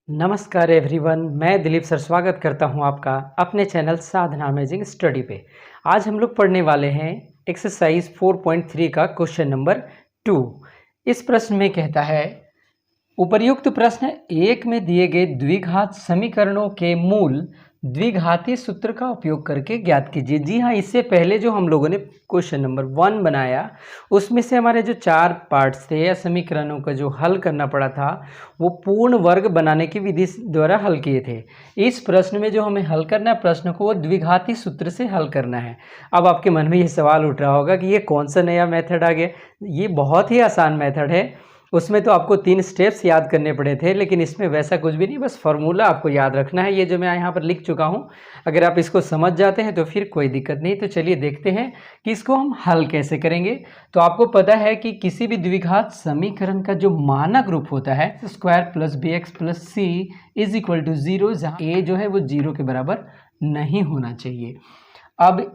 नमस्कार एवरीवन, मैं दिलीप सर स्वागत करता हूं आपका अपने चैनल साधना अमेजिंग स्टडी पे। आज हम लोग पढ़ने वाले हैं एक्सरसाइज 4.3 का क्वेश्चन नंबर 2। इस प्रश्न में कहता है उपर्युक्त प्रश्न एक में दिए गए द्विघात समीकरणों के मूल द्विघाती सूत्र का उपयोग करके ज्ञात कीजिए। जी हाँ, इससे पहले जो हम लोगों ने क्वेश्चन नंबर 1 बनाया उसमें से हमारे जो 4 पार्ट्स थे या समीकरणों का जो हल करना पड़ा था वो पूर्ण वर्ग बनाने की विधि द्वारा हल किए थे। इस प्रश्न में जो हमें हल करना है प्रश्न को वो द्विघाती सूत्र से हल करना है। अब आपके मन में ये सवाल उठ रहा होगा कि ये कौन सा नया मेथड आ गया। ये बहुत ही आसान मेथड है। उसमें तो आपको 3 स्टेप्स याद करने पड़े थे, लेकिन इसमें वैसा कुछ भी नहीं, बस फार्मूला आपको याद रखना है। ये जो मैं यहाँ पर लिख चुका हूँ, अगर आप इसको समझ जाते हैं तो फिर कोई दिक्कत नहीं। तो चलिए देखते हैं कि इसको हम हल कैसे करेंगे। तो आपको पता है कि किसी भी द्विघात समीकरण का जो मानक रूप होता है square plus b x plus c is equal to 0, जहाँ ए जो है वो 0 के बराबर नहीं होना चाहिए। अब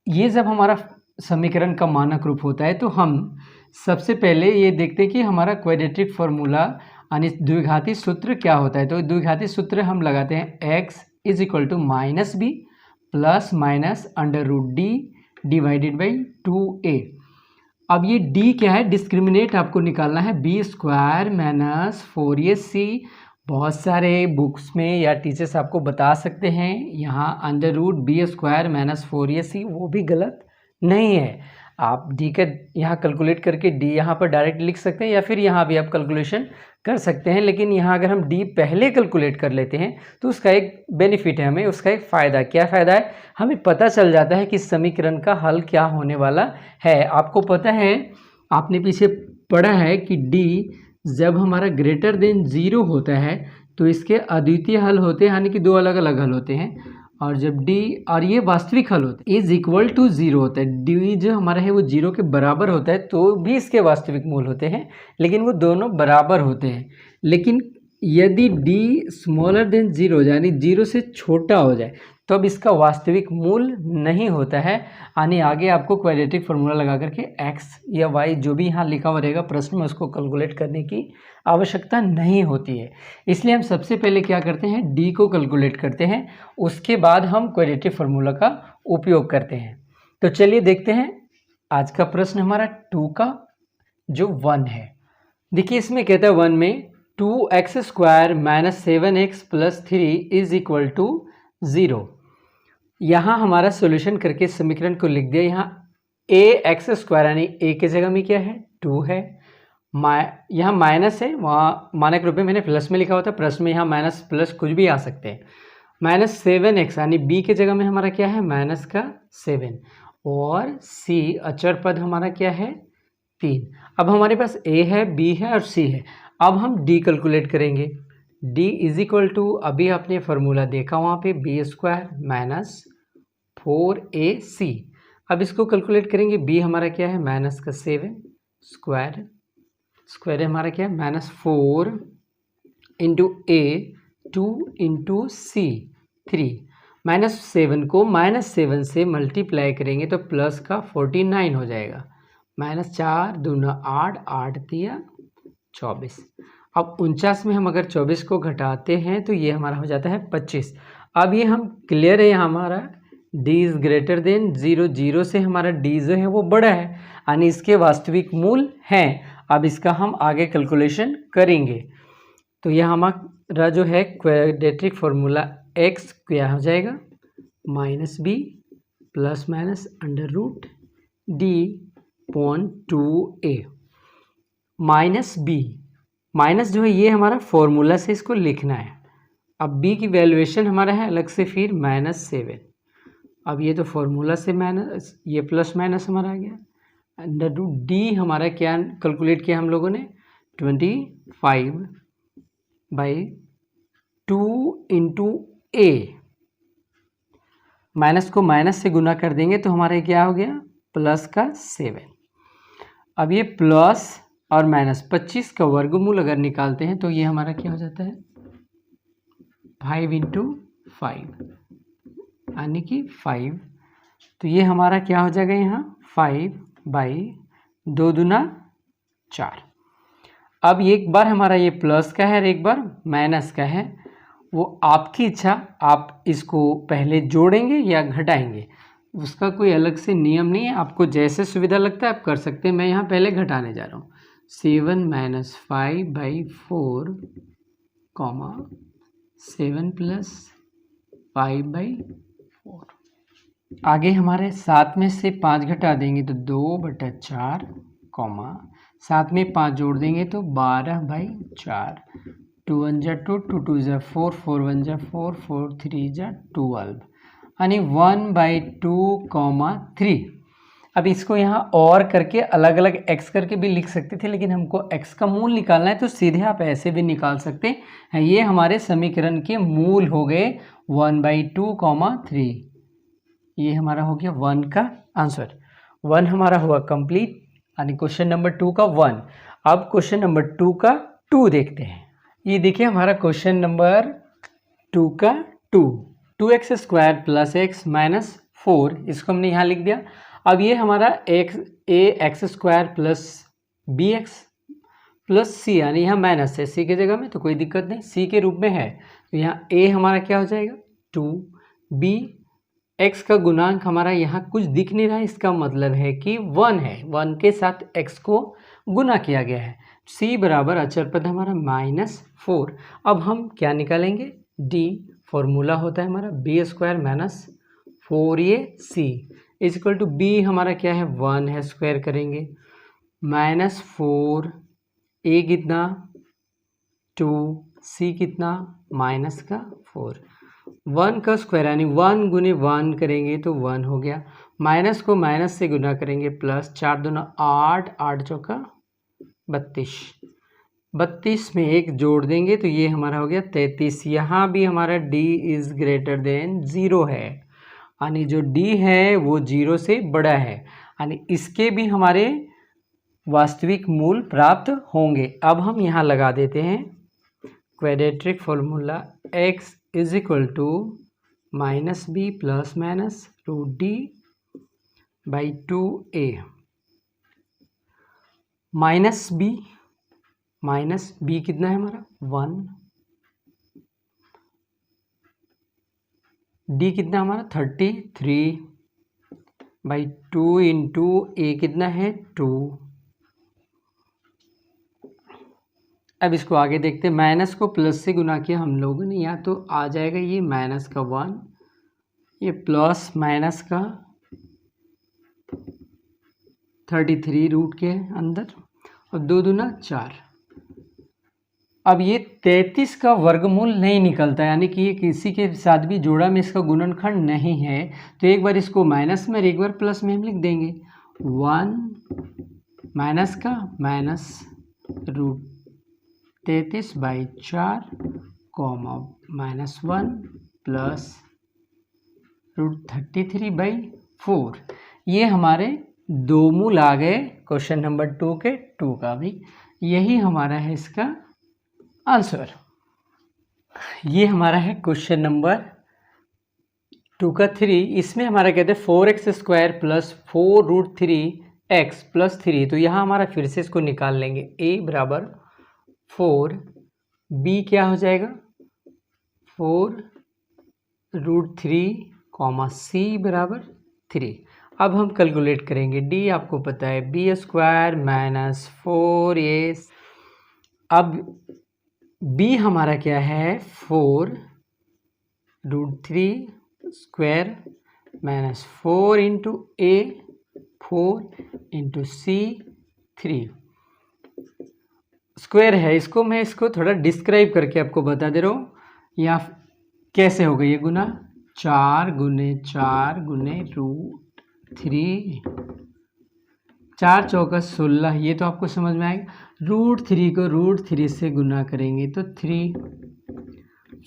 ये जब हमारा समीकरण का मानक रूप होता है तो हम सबसे पहले ये देखते हैं कि हमारा क्वाड्रेटिक फार्मूला यानी द्विघाती सूत्र क्या होता है। तो द्विघाती सूत्र हम लगाते हैं x is equal to minus b plus minus under root d divided by 2a। अब ये d क्या है, डिस्क्रिमिनेट आपको निकालना है, बी स्क्वायर माइनस 4ac। बहुत सारे बुक्स में या टीचर्स आपको बता सकते हैं यहाँ under root b square minus 4ac, वो भी गलत नहीं है। आप डी का यहाँ कैलकुलेट करके डी यहाँ पर डायरेक्ट लिख सकते हैं या फिर यहाँ भी आप कैलकुलेशन कर सकते हैं, लेकिन यहाँ अगर हम डी पहले कैलकुलेट कर लेते हैं तो उसका एक बेनिफिट है, हमें उसका एक फ़ायदा। क्या फ़ायदा है, हमें पता चल जाता है कि समीकरण का हल क्या होने वाला है। आपको पता है, आपने पीछे पढ़ा है कि डी जब हमारा ग्रेटर देन 0 होता है तो इसके अद्वितीय हल होते हैं, यानी कि 2 अलग अलग हल होते हैं। और जब डी और ये वास्तविक हल होता है इज इक्वल टू 0 होता है, डी जो हमारा है वो 0 के बराबर होता है, तो भी इसके वास्तविक मूल होते हैं, लेकिन वो दोनों बराबर होते हैं। लेकिन यदि डी स्मॉलर देन 0 यानी 0 से छोटा हो जाए तो अब इसका वास्तविक मूल नहीं होता है। यानी आगे आपको क्वाड्रेटिक फार्मूला लगा करके x या y जो भी यहाँ लिखा हुआ रहेगा प्रश्न में उसको कैलकुलेट करने की आवश्यकता नहीं होती है। इसलिए हम सबसे पहले क्या करते हैं, d को कैलकुलेट करते हैं, उसके बाद हम क्वाड्रेटिक फार्मूला का उपयोग करते हैं। तो चलिए देखते हैं आज का प्रश्न हमारा 2 का जो 1 है। देखिए इसमें कहता है 1 में 2x square minus 7x plus 3 is equal to 0। यहाँ हमारा सॉल्यूशन करके समीकरण को लिख दिया। यहाँ ए एक्स स्क्वायर यानी ए की जगह में क्या है 2 है, यहाँ माइनस है, वहाँ मानक रूप में मैंने प्लस में लिखा होता है, प्लस में यहाँ माइनस प्लस कुछ भी आ सकते हैं। माइनस 7x यानी b के जगह में हमारा क्या है माइनस का 7, और c अचर पद हमारा क्या है 3। अब हमारे पास a है, b है और c है। अब हम d कैलकुलेट करेंगे। d इज इक्वल टू, अभी आपने फार्मूला देखा वहाँ पे, बी स्क्वायर माइनस 4ac। अब इसको कैलकुलेट करेंगे, b हमारा क्या है माइनस का 7 स्क्वायर, स्क्वायर हमारा क्या है minus 4 into a 2 into c 3। Minus 7 को माइनस 7 से मल्टीप्लाई करेंगे तो प्लस का 49 हो जाएगा। माइनस 4 दूना 8, 8 तिया 24। अब 49 में हम अगर 24 को घटाते हैं तो ये हमारा हो जाता है 25। अब ये हम क्लियर है, हमारा d इज ग्रेटर देन 0, 0 से हमारा d जो है वो बड़ा है, यानी इसके वास्तविक मूल हैं। अब इसका हम आगे कैलकुलेशन करेंगे। तो यह हमारा जो है क्वाड्रेटिक फार्मूला x क्या हो जाएगा minus b plus minus under root d point 2a minus b. Minus जो है ये हमारा फॉर्मूला से इसको लिखना है। अब b की वैल्यूएशन हमारा है अलग से फिर माइनस 7। अब ये तो फॉर्मूला से माइनस, ये प्लस माइनस हमारा आ गया। अंडर रूट डी हमारा क्या कैलकुलेट किया हम लोगों ने 25 बाई 2 इंटू ए। माइनस को माइनस से गुना कर देंगे तो हमारा क्या हो गया प्लस का 7। अब ये प्लस और माइनस 25 का वर्गमूल अगर निकालते हैं तो ये हमारा क्या हो जाता है 5 इंटू 5 यानी कि 5। तो ये हमारा क्या हो जाएगा यहाँ 5 बाई 2 दूना 4। अब एक बार हमारा ये प्लस का है और एक बार माइनस का है, वो आपकी इच्छा, आप इसको पहले जोड़ेंगे या घटाएंगे, उसका कोई अलग से नियम नहीं है, आपको जैसे सुविधा लगता है आप कर सकते हैं। मैं यहाँ पहले घटाने जा रहा हूँ। 7 - 5/4 कॉमा 7 + 5/4। आगे हमारे 7 में से 5 घटा देंगे तो 2/4 कॉमा 7 में 5 जोड़ देंगे तो 12/4। 2 1 जा 2, 2 2 जा 4, 4 1 जा 4, 4 3 जा 12, यानी 1/2, 3। अब इसको यहाँ और करके अलग अलग x करके भी लिख सकते थे, लेकिन हमको x का मूल निकालना है तो सीधे आप ऐसे भी निकाल सकते हैं। ये हमारे समीकरण के मूल हो गए 1/2, 3। ये हमारा हो गया 1 का आंसर। 1 हमारा हुआ कंप्लीट, यानी क्वेश्चन नंबर 2 का 1। अब क्वेश्चन नंबर 2 का 2 देखते हैं। ये देखिए हमारा क्वेश्चन नंबर 2 का 2x² + x - 4, इसको हमने यहाँ लिख दिया। अब ये हमारा ax² + bx + c, यानी यहाँ माइनस है c की जगह में, तो कोई दिक्कत नहीं, c के रूप में है, तो यहाँ a हमारा क्या हो जाएगा 2, b x का गुणांक हमारा यहाँ कुछ दिख नहीं रहा है, इसका मतलब है कि 1 है, 1 के साथ x को गुना किया गया है। c बराबर अचर पद हमारा -4। अब हम क्या निकालेंगे, d, फॉर्मूला होता है हमारा b² - 4ac = b हमारा क्या है 1 है, स्क्वायर करेंगे -4, a कितना 2, c कितना -4। 1 का स्क्वायर यानी 1 × 1 करेंगे तो 1 हो गया, माइनस को माइनस से गुना करेंगे प्लस, 4 दूना 8, 8 चौका 32, 32 में 1 जोड़ देंगे तो ये हमारा हो गया 33। यहाँ भी हमारा d > 0 है, यानी जो d है वो 0 से बड़ा है, यानी इसके भी हमारे वास्तविक मूल प्राप्त होंगे। अब हम यहाँ लगा देते हैं quadratic formula x = -b ± √d/2a। -b कितना है हमारा 1, d कितना हमारा 33/2 × a कितना है 2। अब इसको आगे देखते हैं, माइनस को प्लस से गुना किया हम लोगों ने, या तो आ जाएगा ये -1, ये प्लस माइनस का 33 रूट के अंदर, और 2 दूना 4। अब ये 33 का वर्गमूल नहीं निकलता, यानी कि ये किसी के साथ भी जोड़ा में इसका गुणनखंड नहीं है, तो एक बार इसको माइनस में और एक बार प्लस में हम लिख देंगे 1 माइनस का माइनस √33/4 -1 प्लस √33/4। ये हमारे दो मूल आ गए क्वेश्चन नंबर 2 के 2 का भी। यही हमारा है इसका आंसर। ये हमारा है क्वेश्चन नंबर 2 का 3। इसमें हमारा कहते हैं 4x² + 4√3x + 3, तो यहाँ हमारा फिर से इसको निकाल लेंगे। a बराबर 4, b क्या हो जाएगा 4√3, c बराबर 3। अब हम कैलकुलेट करेंगे, d आपको पता है b² - 4a। अब b हमारा क्या है 4√3² - 4 × a, 4 × c, 3 स्क्वायर है। इसको मैं थोड़ा डिस्क्राइब करके आपको बता दे रहा हूँ, या कैसे होगा ये गुना 4 × 4 × √3, 4 चौका 16, ये तो आपको समझ में आएगा। √3 को √3 से गुना करेंगे तो 3,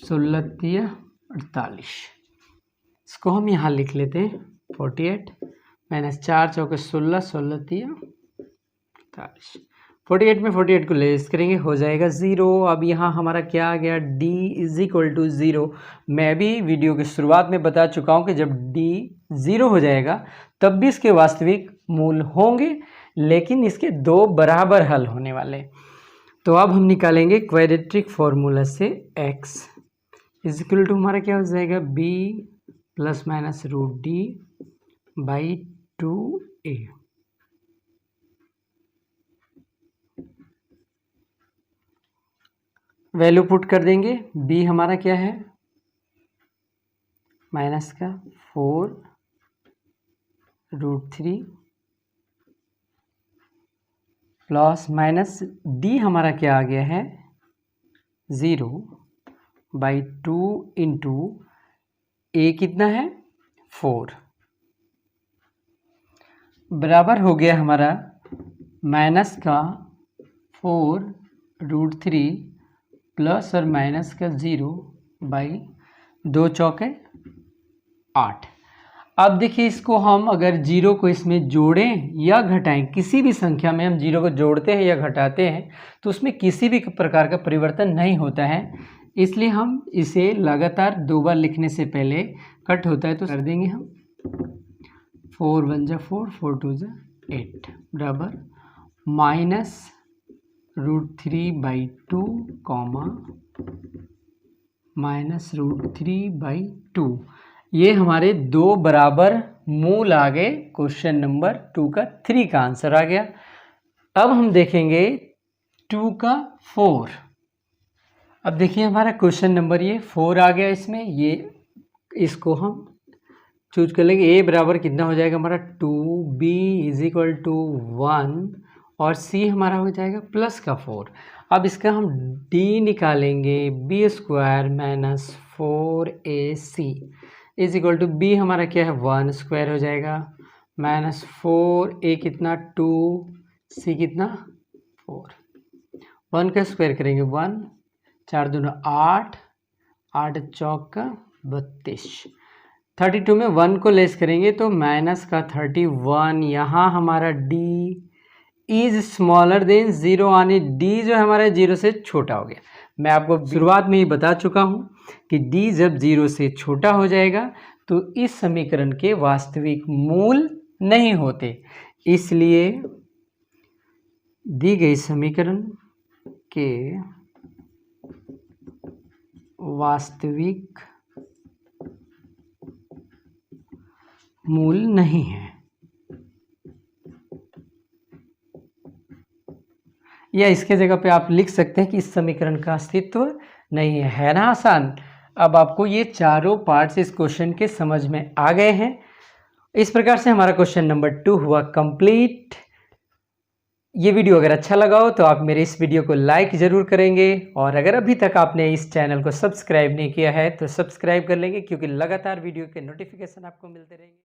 16 3 48। इसको हम यहाँ लिख लेते हैं 48 - 4 चौका 16, 16 3 48। 48 में 48 को लेस करेंगे, हो जाएगा 0। अब यहाँ हमारा क्या आ गया d = 0। मैं भी वीडियो की शुरुआत में बता चुका हूँ कि जब d 0 हो जाएगा तब भी इसके वास्तविक मूल होंगे, लेकिन इसके 2 बराबर हल होने वाले। तो अब हम निकालेंगे क्वाड्रेटिक फॉर्मूला से x इज इक्वल टू हमारा क्या हो जाएगा b plus minus root d by 2a। Value put कर देंगे। b हमारा क्या है माइनस का 4√3 प्लस माइनस डी हमारा क्या आ गया है 0/2 इंटू ए कितना है 4 बराबर हो गया हमारा माइनस का 4√3 प्लस और माइनस का 0/2 चौके 8। अब देखिए इसको हम अगर जीरो को इसमें जोड़ें या घटाएं, किसी भी संख्या में हम जीरो को जोड़ते हैं या घटाते हैं तो उसमें किसी भी प्रकार का परिवर्तन नहीं होता है, इसलिए हम इसे लगातार 2 बार लिखने से पहले कट होता है तो कर देंगे हम 4 1 जा 4 4 2 जा 8 बराबर -√3/2 कॉमा -√3/2। ये हमारे 2 बराबर मूल आ गए। क्वेश्चन नंबर 2 का 3 का आंसर आ गया। अब हम देखेंगे 2 का 4। अब देखिए हमारा क्वेश्चन नंबर ये 4 आ गया। इसमें ये इसको हम चूज कर लेंगे। a बराबर कितना हो जाएगा हमारा 2, b इज इक्वल टू 1 और c हमारा हो जाएगा प्लस का 4। अब इसका हम d निकालेंगे b square minus 4ac is equal to b हमारा क्या है 1 स्क्वायर हो जाएगा माइनस 4a कितना 2 c कितना 4। 1 का स्क्वायर करेंगे 1 4 दूना 8 8 चौक का 32। 32 में 1 को लेस करेंगे तो माइनस का 31। यहाँ हमारा d इज स्मॉलर देन 0 यानी d जो है हमारा 0 से छोटा हो गया। मैं आपको शुरुआत में ही बता चुका हूँ कि d जब 0 से छोटा हो जाएगा तो इस समीकरण के वास्तविक मूल नहीं होते, इसलिए दी गई समीकरण के वास्तविक मूल नहीं है। या इसके जगह पे आप लिख सकते हैं कि इस समीकरण का अस्तित्व नहीं है। है ना आसान। अब आपको ये चारों पार्ट्स इस क्वेश्चन के समझ में आ गए हैं। इस प्रकार से हमारा क्वेश्चन नंबर 2 हुआ कंप्लीट। ये वीडियो अगर अच्छा लगा हो तो आप मेरे इस वीडियो को लाइक ज़रूर करेंगे और अगर अभी तक आपने इस चैनल को सब्सक्राइब नहीं किया है तो सब्सक्राइब कर लेंगे, क्योंकि लगातार वीडियो के नोटिफिकेशन आपको मिलते रहेंगे।